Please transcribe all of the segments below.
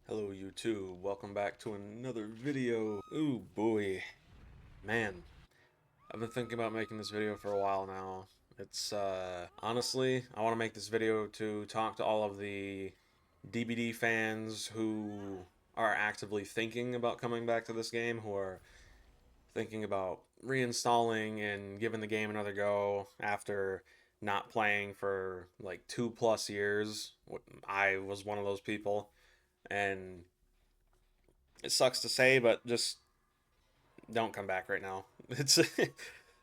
Hello YouTube, welcome back to another video. Ooh boy, man, I've been thinking about making this video for a while now. It's honestly, I want to make this video to talk to all of the DBD fans who are actively thinking about coming back to this game, who are thinking about reinstalling and giving the game another go after not playing for like 2+ years. I was one of those people, and it sucks to say, but just don't come back right now. It's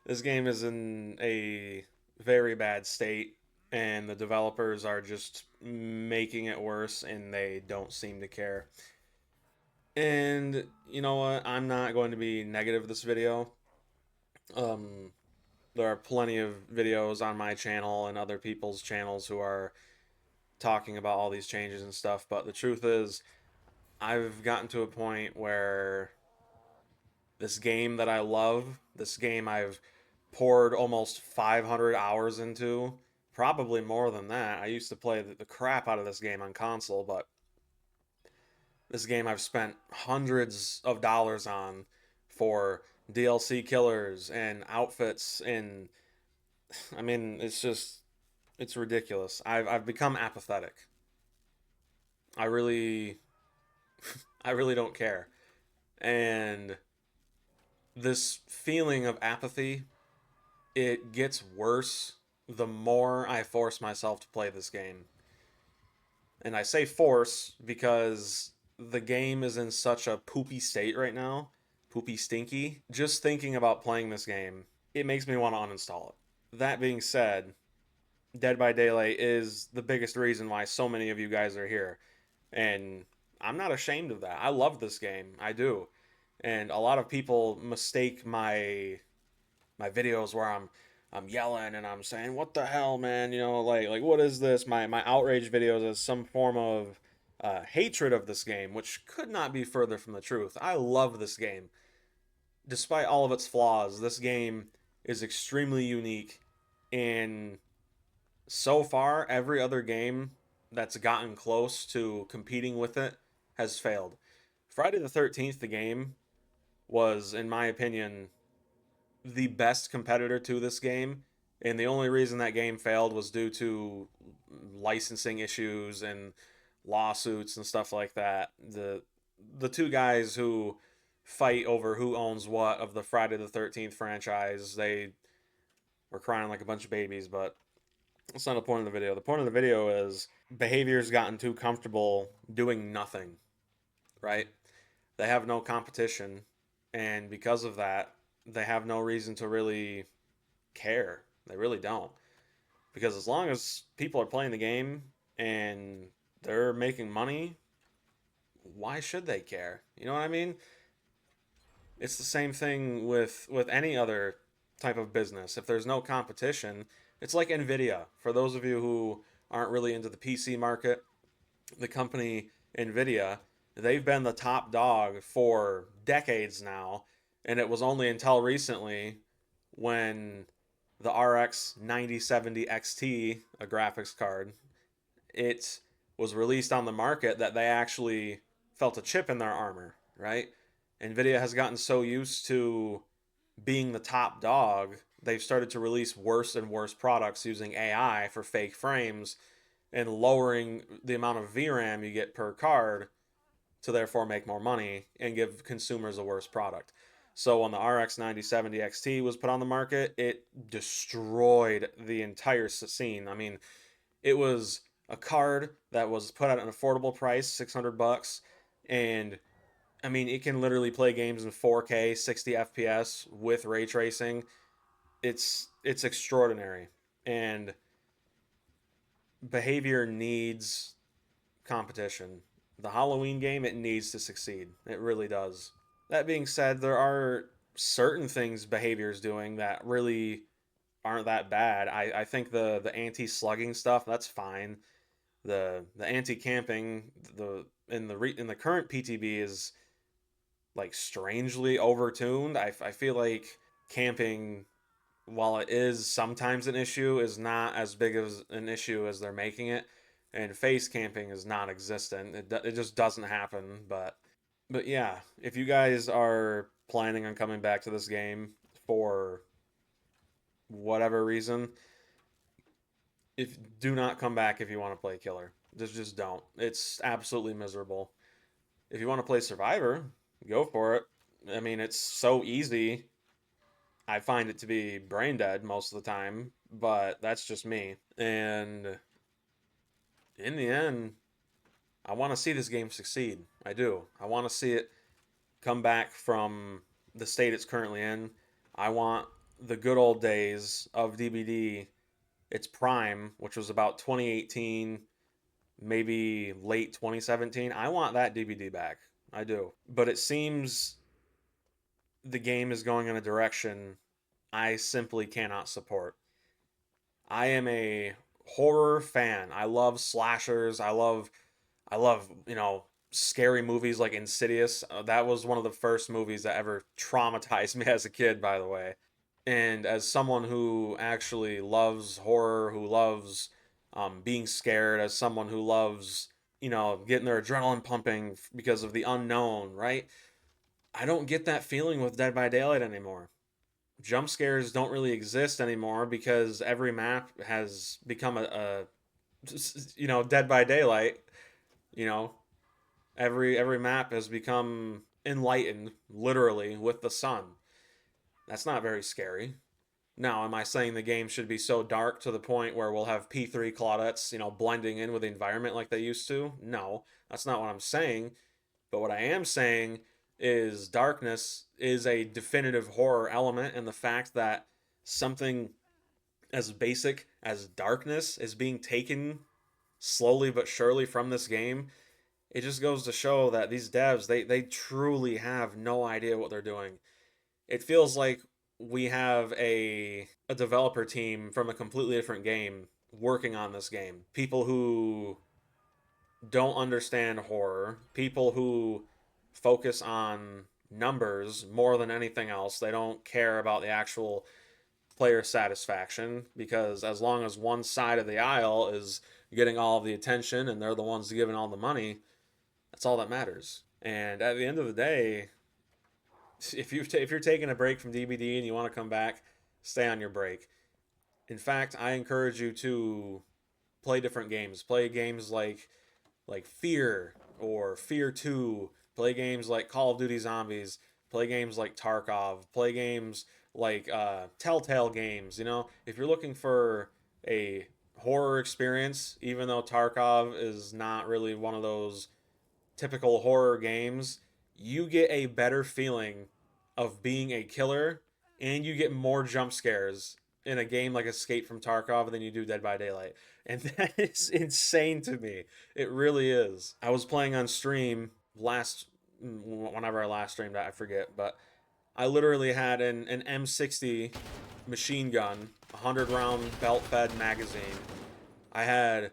this game is in a very bad state, and the developers are just making it worse, and they don't seem to care. And you know what? I'm not going to be negative this video. Um, there are plenty of videos on my channel and other people's channels who are talking about all these changes and stuff, but the truth is, I've gotten to a point where this game that I love, this game I've poured almost 500 hours into, probably more than that. I used to play the crap out of this game on console, but this game I've spent hundreds of dollars on for DLC killers and outfits, and I mean, it's ridiculous. I've become apathetic. I really I really don't care. And this feeling of apathy, it gets worse the more I force myself to play this game. And I say force because the game is in such a poopy state right now, poopy stinky. Just thinking about playing this game, it makes me want to uninstall it. That being said, Dead by Daylight is the biggest reason why so many of you guys are here. And I'm not ashamed of that. I love this game. I do. And a lot of people mistake my videos where I'm yelling and I'm saying, "What the hell, man?" Like what is this? My outrage videos as some form of hatred of this game, which could not be further from the truth. I love this game, despite all of its flaws. This game is extremely unique, and so far, every other game that's gotten close to competing with it has failed. Friday the 13th, the game, was, in my opinion, the best competitor to this game, and the only reason that game failed was due to licensing issues and lawsuits and stuff like that. The two guys who fight over who owns what of the Friday the 13th franchise, they were crying like a bunch of babies, but that's not the point of the video. The point of the video is behavior's gotten too comfortable doing nothing, right? They have no competition, and because of that, they have no reason to really care. They really don't. Because as long as people are playing the game and they're making money, why should they care? You know what I mean? It's the same thing with any other type of business. If there's no competition, it's like Nvidia. For those of you who aren't really into the PC market, the company Nvidia, they've been the top dog for decades now, and it was only until recently when the RX 9070 XT, a graphics card, it was released on the market that they actually felt a chip in their armor, right? Nvidia has gotten so used to being the top dog, they've started to release worse and worse products using AI for fake frames and lowering the amount of VRAM you get per card to therefore make more money and give consumers a worse product. So when the RX 9070 XT was put on the market, it destroyed the entire scene. I mean, it was a card that was put at an affordable price, $600, and I mean, it can literally play games in 4K, 60 FPS with ray tracing. It's extraordinary, and behavior needs competition. The Halloween game, it needs to succeed. It really does. That being said, there are certain things behavior is doing that really aren't that bad. I think the anti slugging stuff, that's fine. The anti camping, in the current PTB is like strangely overtuned. I feel like camping, while it is sometimes an issue, is not as big of an issue as they're making it. and face camping is non-existent. It just doesn't happen. But yeah, if you guys are planning on coming back to this game for whatever reason, if do not come back if you want to play killer. Just don't. It's absolutely miserable. If you want to play survivor, go for it. I mean, it's so easy. I find it to be brain dead most of the time, but that's just me. And in the end, I want to see this game succeed. I do. I want to see it come back from the state it's currently in. I want the good old days of DBD, its prime, which was about 2018, maybe late 2017. I want that DBD back. I do. But it seems the game is going in a direction I simply cannot support. I am a horror fan. I love slashers. I love, scary movies like Insidious. That was one of the first movies that ever traumatized me as a kid, by the way. And as someone who actually loves horror, who loves being scared, as someone who loves, getting their adrenaline pumping because of the unknown, right? I don't get that feeling with Dead by Daylight anymore. Jump scares don't really exist anymore because every map has become Dead by Daylight. You know, every map has become enlightened, literally, with the sun. That's not very scary. Now, am I saying the game should be so dark to the point where we'll have P3 Claudettes, blending in with the environment like they used to? No, that's not what I'm saying. But what I am saying is darkness is a definitive horror element, and the fact that something as basic as darkness is being taken slowly but surely from this game, it just goes to show that these devs, they truly have no idea what they're doing. It feels like we have a developer team from a completely different game working on this game. People who don't understand horror, people who focus on numbers more than anything else. They don't care about the actual player satisfaction because as long as one side of the aisle is getting all of the attention and they're the ones giving all the money, that's all that matters. And at the end of the day, if you're taking a break from DBD and you want to come back, stay on your break. In fact, I encourage you to play different games. Play games like Fear or Fear 2. Play games like Call of Duty Zombies. Play games like Tarkov. Play games like Telltale games. If you're looking for a horror experience, even though Tarkov is not really one of those typical horror games, you get a better feeling of being a killer and you get more jump scares in a game like Escape from Tarkov than you do Dead by Daylight. And that is insane to me. It really is. I was playing on stream whenever I last streamed, I forget, but I literally had an M60 machine gun, 100 round belt fed magazine. I had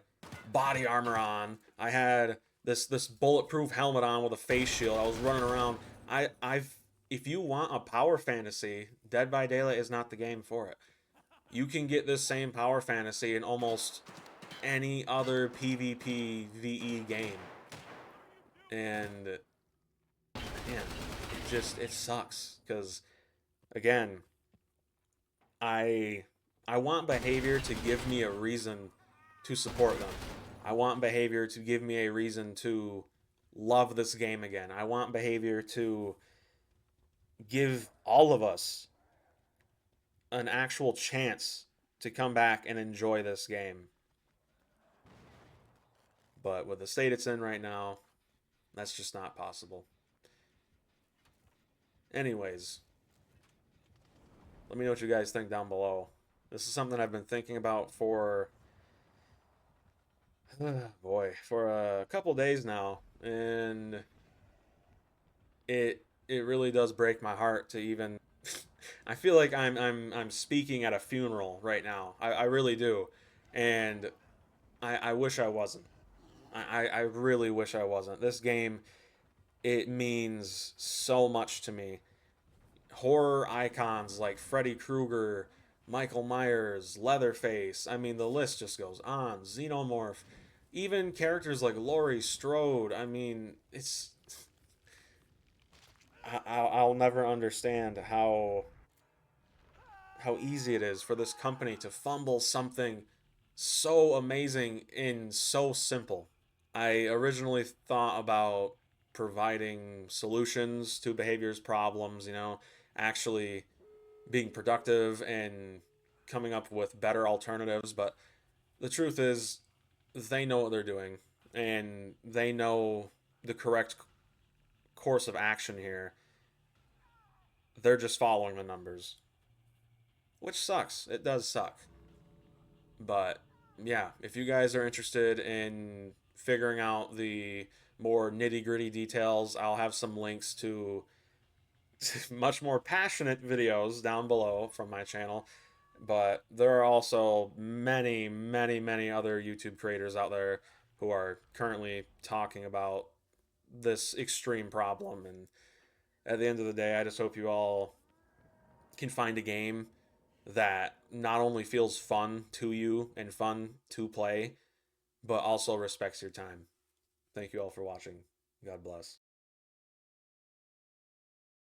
body armor on. I had this bulletproof helmet on with a face shield. I was running around. I've if you want a power fantasy, Dead by Daylight is not the game for it. You can get this same power fantasy in almost any other PvP VE game. And man, it sucks because again, I want behavior to give me a reason to support them. I want behavior to give me a reason to love this game again. I want behavior to give all of us an actual chance to come back and enjoy this game. But with the state it's in right now, that's just not possible. Anyways, let me know what you guys think down below. This is something I've been thinking about for for a couple days now, and it really does break my heart to even I feel like I'm speaking at a funeral right now. I really do. And I wish I wasn't. I really wish I wasn't. This game, it means so much to me. Horror icons like Freddy Krueger, Michael Myers, Leatherface. I mean, the list just goes on. Xenomorph. Even characters like Laurie Strode, I mean, I'll never understand how easy it is for this company to fumble something so amazing and so simple. I originally thought about providing solutions to behaviors problems, actually being productive and coming up with better alternatives, but the truth is they know what they're doing and they know the correct course of action here. They're just following the numbers, which sucks. It does suck. But yeah, if you guys are interested in figuring out the more nitty gritty details, I'll have some links to much more passionate videos down below from my channel. But there are also many, many, many other YouTube creators out there who are currently talking about this extreme problem. And at the end of the day, I just hope you all can find a game that not only feels fun to you and fun to play, but also respects your time. Thank you all for watching. God bless.